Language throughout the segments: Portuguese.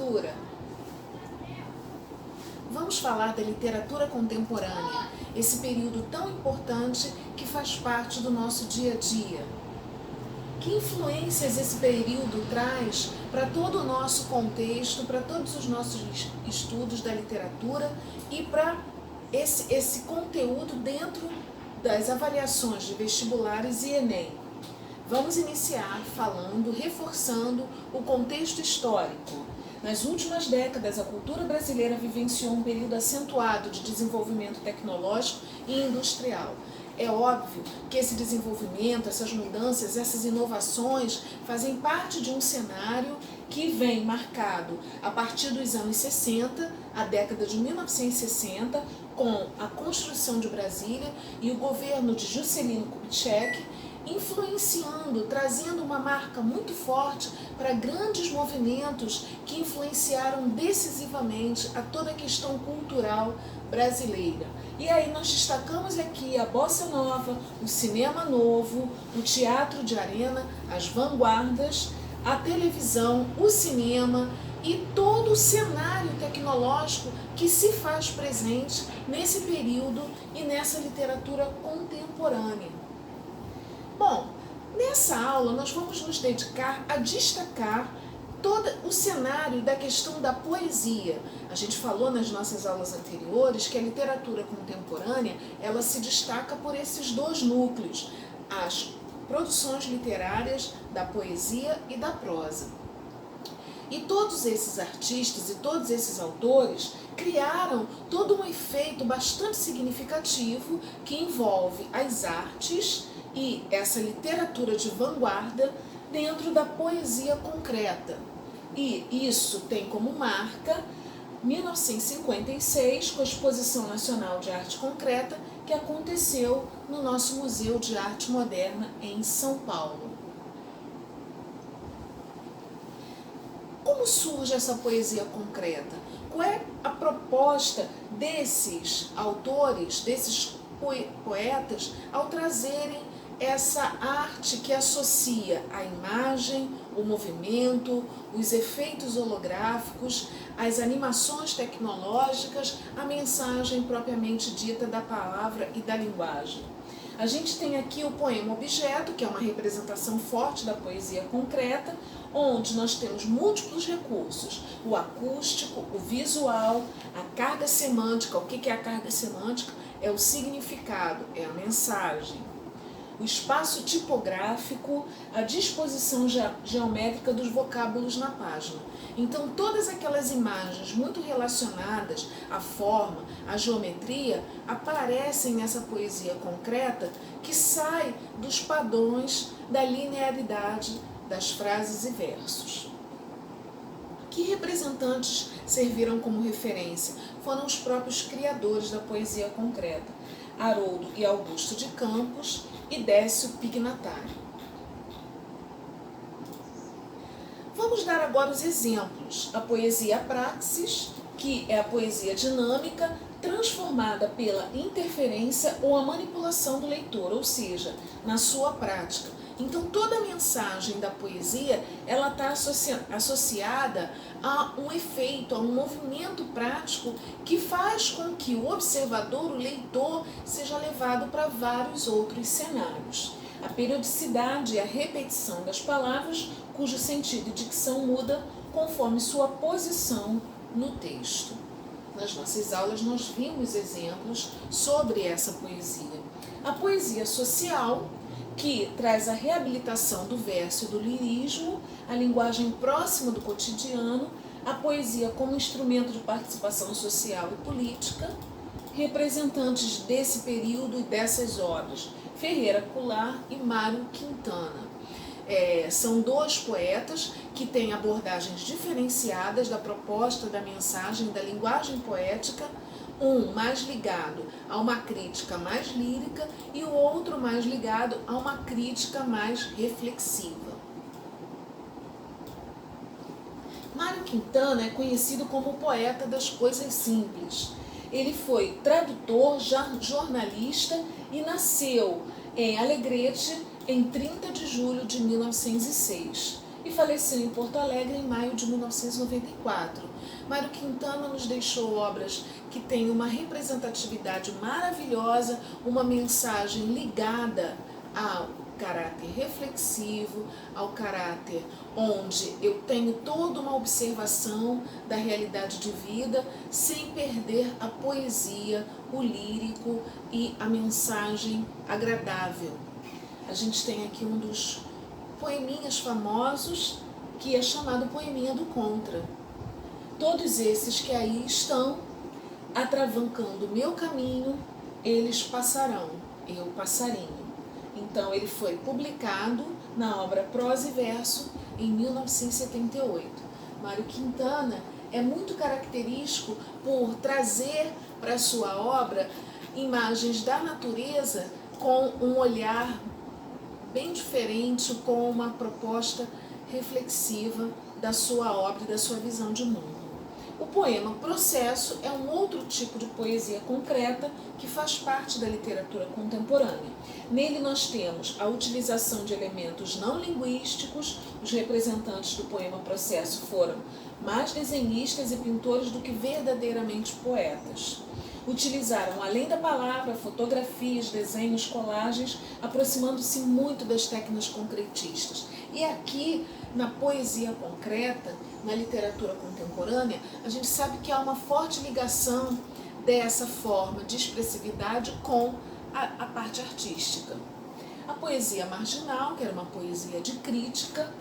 literatura? Vamos falar da literatura contemporânea, esse período tão importante que faz parte do nosso dia a dia. Que influências esse período traz para todo o nosso contexto, para todos os nossos estudos da literatura e para esse conteúdo dentro das avaliações de vestibulares e Enem? Vamos iniciar reforçando o contexto histórico. Nas últimas décadas, a cultura brasileira vivenciou um período acentuado de desenvolvimento tecnológico e industrial. É óbvio que esse desenvolvimento, essas mudanças, essas inovações fazem parte de um cenário que vem marcado a partir dos anos 60, a década de 1960, com a construção de Brasília e o governo de Juscelino Kubitschek, influenciando, trazendo uma marca muito forte para grandes movimentos que influenciaram decisivamente a toda a questão cultural brasileira. E aí nós destacamos aqui a bossa nova, o cinema novo, o teatro de arena, as vanguardas, a televisão, o cinema e todo o cenário tecnológico que se faz presente nesse período e nessa literatura contemporânea. Bom, nessa aula nós vamos nos dedicar a destacar todo o cenário da questão da poesia. A gente falou nas nossas aulas anteriores que a literatura contemporânea ela se destaca por esses dois núcleos, as produções literárias da poesia e da prosa. E todos esses artistas e todos esses autores criaram todo um efeito bastante significativo que envolve as artes e essa literatura de vanguarda dentro da poesia concreta. E isso tem como marca 1956, com a Exposição Nacional de Arte Concreta, que aconteceu no nosso Museu de Arte Moderna em São Paulo. Como surge essa poesia concreta? Qual é a proposta desses autores, desses poetas, ao trazerem essa arte que associa a imagem, o movimento, os efeitos holográficos, as animações tecnológicas, a mensagem propriamente dita da palavra e da linguagem? A gente tem aqui o poema objeto, que é uma representação forte da poesia concreta, onde nós temos múltiplos recursos: o acústico, o visual, a carga semântica. O que é a carga semântica? É o significado, é a mensagem. O espaço tipográfico, a disposição geométrica dos vocábulos na página. Então, todas aquelas imagens muito relacionadas à forma, à geometria, aparecem nessa poesia concreta que sai dos padrões da linearidade das frases e versos. Que representantes serviram como referência? Foram os próprios criadores da poesia concreta, Haroldo e Augusto de Campos e Décio Pignatari. Vamos dar agora os exemplos. A poesia praxis, que é a poesia dinâmica, transformada pela interferência ou a manipulação do leitor, ou seja, na sua prática. Então, toda a mensagem da poesia ela está associada a um efeito, a um movimento prático que faz com que o observador, o leitor, seja levado para vários outros cenários. A periodicidade e a repetição das palavras, cujo sentido e dicção muda conforme sua posição no texto. Nas nossas aulas nós vimos exemplos sobre essa poesia. A poesia social, que traz a reabilitação do verso e do lirismo, a linguagem próxima do cotidiano, a poesia como instrumento de participação social e política. Representantes desse período e dessas obras: Ferreira Goulart e Mário Quintana. São dois poetas que têm abordagens diferenciadas da proposta da mensagem da linguagem poética, um mais ligado a uma crítica mais lírica e o outro mais ligado a uma crítica mais reflexiva. Mário Quintana é conhecido como o poeta das coisas simples. Ele foi tradutor, jornalista e nasceu em Alegrete em 30 de julho de 1906. e faleceu em Porto Alegre em maio de 1994. Mário Quintana nos deixou obras que têm uma representatividade maravilhosa, uma mensagem ligada ao caráter reflexivo, ao caráter onde eu tenho toda uma observação da realidade de vida, sem perder a poesia, o lírico e a mensagem agradável. A gente tem aqui um dos poeminhas famosos, que é chamado Poeminha do Contra. Todos esses que aí estão atravancando o meu caminho, eles passarão, eu passarinho. Então ele foi publicado na obra Prosa e Verso em 1978. Mário Quintana é muito característico por trazer para a sua obra imagens da natureza com um olhar bem diferente, com uma proposta reflexiva da sua obra e da sua visão de mundo. O poema Processo é um outro tipo de poesia concreta que faz parte da literatura contemporânea. Nele nós temos a utilização de elementos não linguísticos. Os representantes do poema Processo foram mais desenhistas e pintores do que verdadeiramente poetas. Utilizaram, além da palavra, fotografias, desenhos, colagens, aproximando-se muito das técnicas concretistas. E aqui, na poesia concreta, na literatura contemporânea, a gente sabe que há uma forte ligação dessa forma de expressividade com a parte artística. A poesia marginal, que era uma poesia de crítica,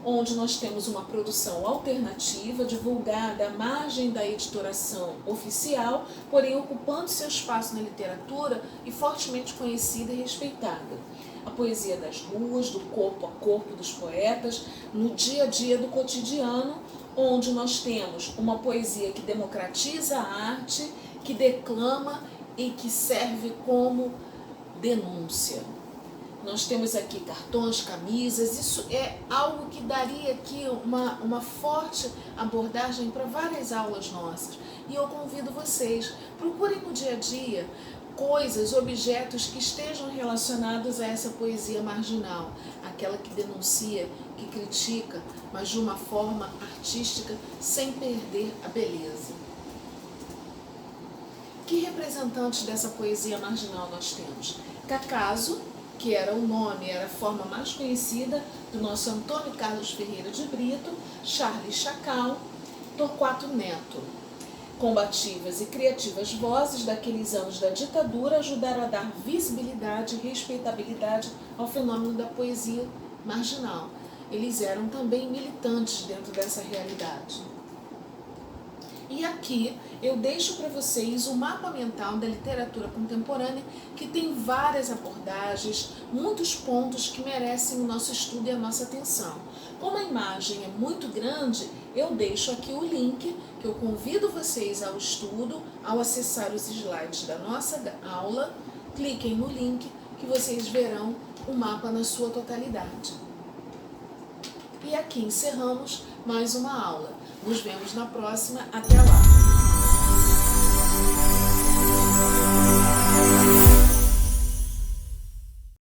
onde nós temos uma produção alternativa, divulgada à margem da editoração oficial, porém ocupando seu espaço na literatura e fortemente conhecida e respeitada. A poesia das ruas, do corpo a corpo dos poetas, no dia a dia do cotidiano, onde nós temos uma poesia que democratiza a arte, que declama e que serve como denúncia. Nós temos aqui cartões, camisas, isso é algo que daria aqui uma forte abordagem para várias aulas nossas. E eu convido vocês, procurem no dia a dia coisas, objetos que estejam relacionados a essa poesia marginal, aquela que denuncia, que critica, mas de uma forma artística, sem perder a beleza. Que representantes dessa poesia marginal nós temos? Cacaso, que era o nome, era a forma mais conhecida do nosso Antônio Carlos Ferreira de Brito, Charles Chacal, Torquato Neto. Combativas e criativas vozes daqueles anos da ditadura ajudaram a dar visibilidade e respeitabilidade ao fenômeno da poesia marginal. Eles eram também militantes dentro dessa realidade. E aqui eu deixo para vocês o mapa mental da literatura contemporânea, que tem várias abordagens, muitos pontos que merecem o nosso estudo e a nossa atenção. Como a imagem é muito grande, eu deixo aqui o link, que eu convido vocês ao estudo, ao acessar os slides da nossa aula. Cliquem no link que vocês verão o mapa na sua totalidade. E aqui encerramos mais uma aula. Nos vemos na próxima. Até lá!